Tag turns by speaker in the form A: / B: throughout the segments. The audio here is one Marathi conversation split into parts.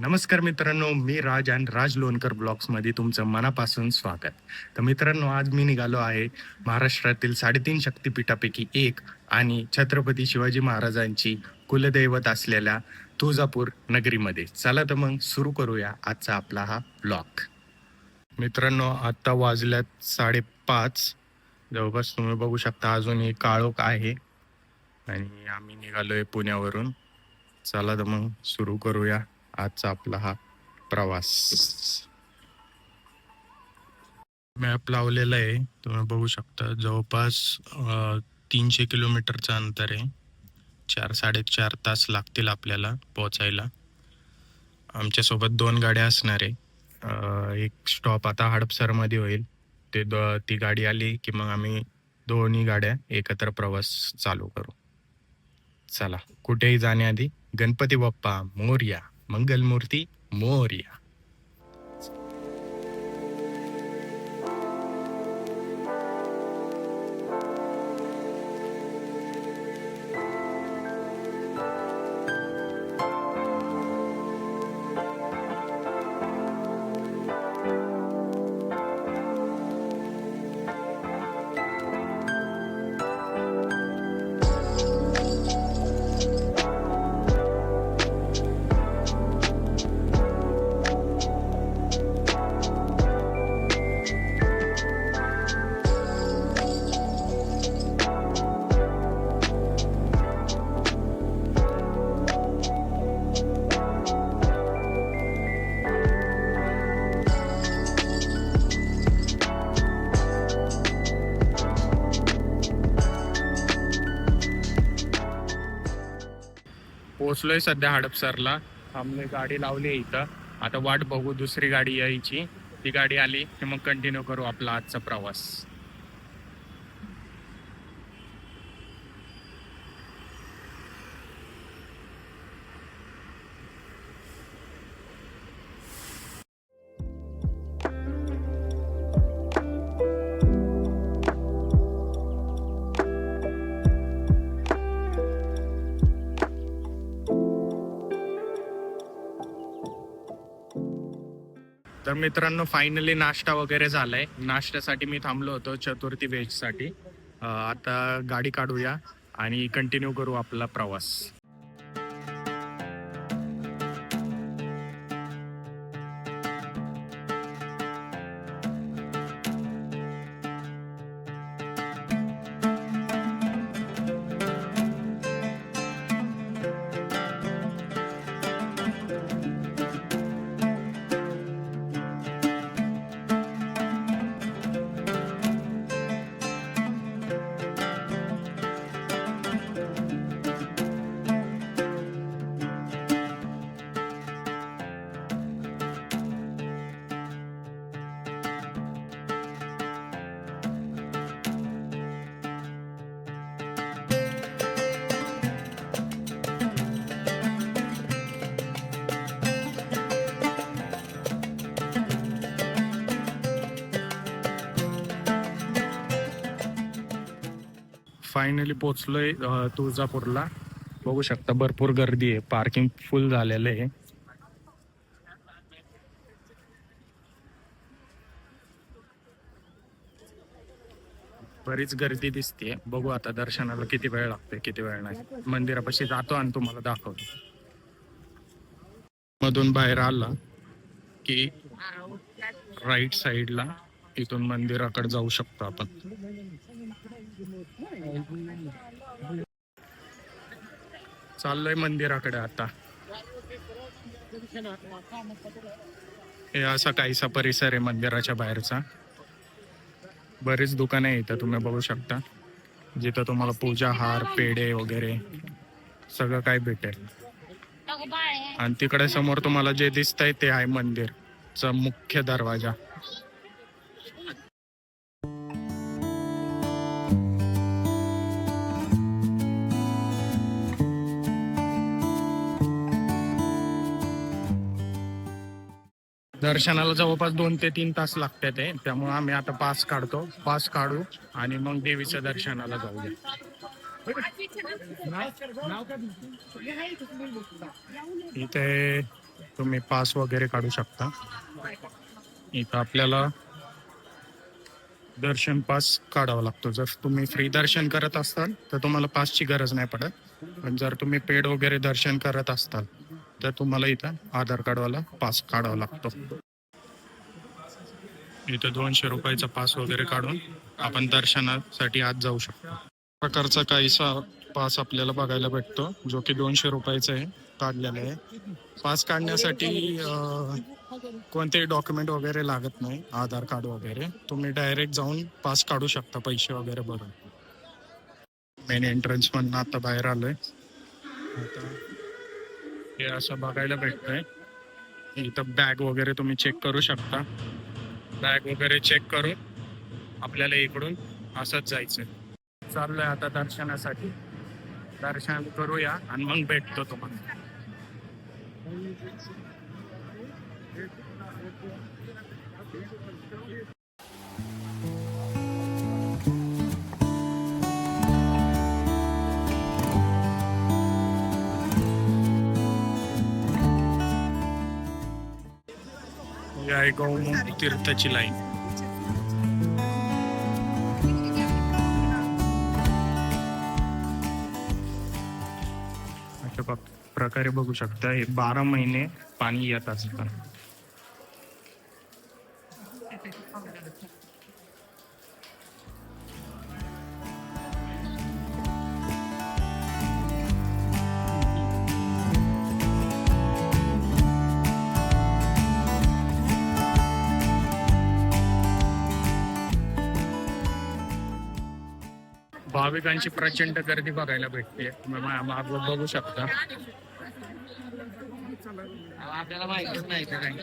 A: नमस्कार मित्रांनो, मी राज आणि राज लोणकर ब्लॉग्समध्ये तुमचं मनापासून स्वागत. तर मित्रांनो, आज मी निघालो आहे महाराष्ट्रातील 3.5 शक्तिपीठापैकी एक आणि छत्रपती शिवाजी महाराजांची कुलदैवत असलेल्या तुळजापूर नगरीमध्ये. चला तर मग सुरू करूया आजचा आपला हा ब्लॉग. मित्रांनो, आता वाजल्यात 5:30. जवळपास तुम्ही बघू शकता अजूनही काळोख आहे आणि आम्ही निघालोय पुण्यावरून. चला तर मग सुरू करूया आजचा आपला हा प्रवास. मॅप लावलेला आहे, तुम्ही बघू शकता. जवळपास 300 किलोमीटरचं अंतर आहे. 4-4.5 तास लागतील आपल्याला पोहोचायला. आमच्यासोबत 2 गाड्या असणार आहे. एक स्टॉप आता हडपसरमध्ये होईल. ती गाडी आली की मग आम्ही दोन्ही गाड्या एकत्र प्रवास चालू करू. चला, कुठेही जाण्याआधी गणपती बाप्पा मोरया, मंगलमूर्ती मोरया. पोचलोय सध्या हडपसरला. आम्ही गाडी लावली आहे इथं. आता वाट बघू दुसरी गाडी यायची. ती गाडी आली की मग कंटिन्यू करू आपला आजचा प्रवास. तर मित्रांनो, फायनली नाश्ता वगैरे झालाय. नाश्त्यासाठी मी थांबलो होतो चतुर्थी व्हेजसाठी. आता गाडी काढूया आणि कंटिन्यू करू आपला प्रवास. फायनली पोचलोय तुळजापूरला. बघू शकता भरपूर गर्दी आहे, पार्किंग फुल झालेलं आहे. बरीच गर्दी दिसते. बघू आता दर्शनाला किती वेळ लागतोय किती वेळ नाही. मंदिरापाशी जातो आणि तुम्हाला दाखवतो. मधून बाहेर आला की राईट साईडला इथून मंदिराकडे जाऊ शकतो आपण. चाललोय मंदिराकडे आता. हे असा काहीसा परिसर आहे मंदिराच्या बाहेरचा. बरेच दुकान आहे इथं, तुम्ही बघू शकता, जिथं तुम्हाला पूजा हार पेढे वगैरे सगळं काय भेटेल. आणि तिकडे समोर तुम्हाला जे दिसतंय ते आहे मंदिरचा मुख्य दरवाजा. दर्शनाला जवळपास 2 ते 3 तास लागतात आहे. त्यामुळे आम्ही आता पास काढू आणि मग देवीच्या दर्शनाला जाऊया. इथे तुम्ही पास वगैरे काढू शकता. इथं आपल्याला दर्शन पास काढावा लागतो. जर तुम्ही फ्री दर्शन करत असाल तर तुम्हाला पासची गरज नाही पडत. पण जर तुम्ही पेड वगैरे दर्शन करत असताल तर तुम्हाला इथं आधार कार्डवाला पास काढावा लागतो. इथं 200 रुपयाचा पास वगैरे काढून आपण दर्शनासाठी आत जाऊ शकतो. प्रकारचा काहीसा पास आपल्याला बघायला भेटतो जो की 200 रुपयाचा आहे, काढलेला आहे. पास काढण्यासाठी कोणतेही डॉक्युमेंट वगैरे लागत नाही, आधार कार्ड वगैरे. तुम्ही डायरेक्ट जाऊन पास काढू शकता पैसे वगैरे भरून. मेन एंट्रन्स मधून आता बाहेर आलोय. आता हे असं बघायला भेटतंय. इथं बॅग वगैरे तुम्ही चेक करू शकता. बॅग वगैरे चेक करून आपल्याला इकडून असंच जायचं. चाललोय आता दर्शनासाठी. दर्शन करूया आणि मग भेटतो तुम्हाला. ही आहे गौमुख तीर्थाची लाईन. अशा प्रकारे बघू शकता, हे 12 महिने पाणी येत असतं. भाविकांची प्रचंड गर्दी बघायला भेटते. मागं बघू शकता. आपल्याला माहितीच नाही काही.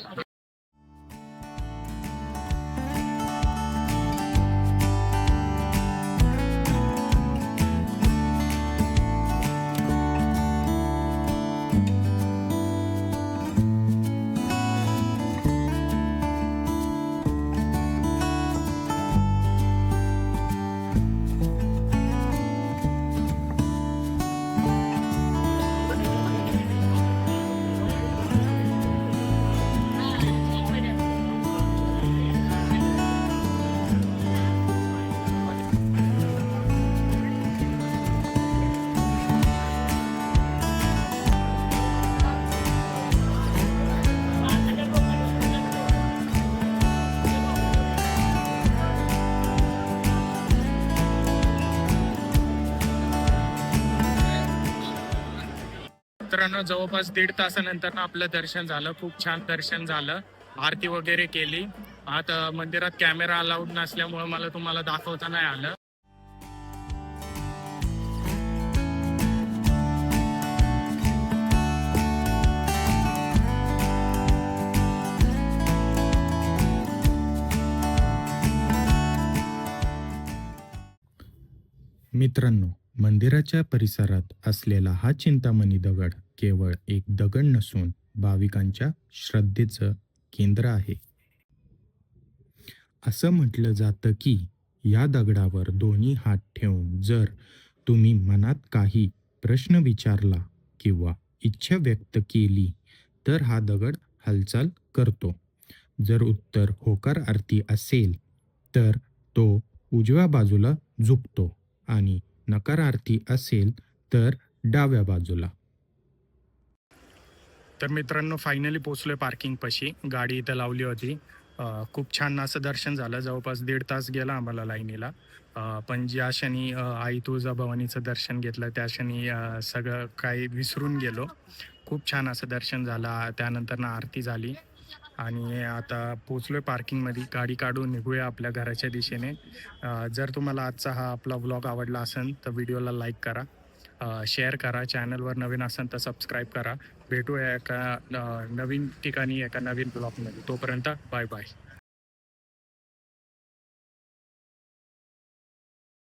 A: मित्रांनो, जवळपास 1.5 तासानंतर आपलं दर्शन झालं. खूप छान दर्शन झालं. आरती वगैरे केली. आता मंदिरात कॅमेरा अलाउड नसल्यामुळे मला तुम्हाला दाखवता नाही आलं. मित्रांनो, मंदिराच्या परिसरात असलेला हा चिंतामणी दगड केवळ एक दगड नसून भाविकांच्या श्रद्धेचं केंद्र आहे. असं म्हटलं जातं की या दगडावर दोन्ही हात ठेवून जर तुम्ही मनात काही प्रश्न विचारला किंवा इच्छा व्यक्त केली तर हा दगड हालचाल करतो. जर उत्तर होकार आरती असेल तर तो उजव्या बाजूला झुकतो आणि नकार आरती असेल तर डाव्या बाजूला. तर मित्रांनो, फायनली पोचलोय पार्किंग पाशी. गाडी इथं लावली होती. खूप छान असं दर्शन झालं. जवळपास 1.5 तास गेला आम्हाला लाईनीला. पण ज्या क्षणी आई तुळजाभवानीचं दर्शन घेतलं त्या क्षणी सगळं काही विसरून गेलो. खूप छान असं दर्शन झालं. त्यानंतर आरती झाली आणि आता पोचलोय पार्किंगमध्ये. गाडी काढून निघूया आपल्या घराच्या दिशेने. जर तुम्हाला आजचा हा आपला व्लॉग आवडला असेल तर व्हिडिओला लाईक करा, शेअर करा, चॅनलवर नवीन असेल तर सबस्क्राईब करा. भेटूया एका नवीन ठिकाणी, एका नवीन ब्लॉगमध्ये. तोपर्यंत बाय बाय.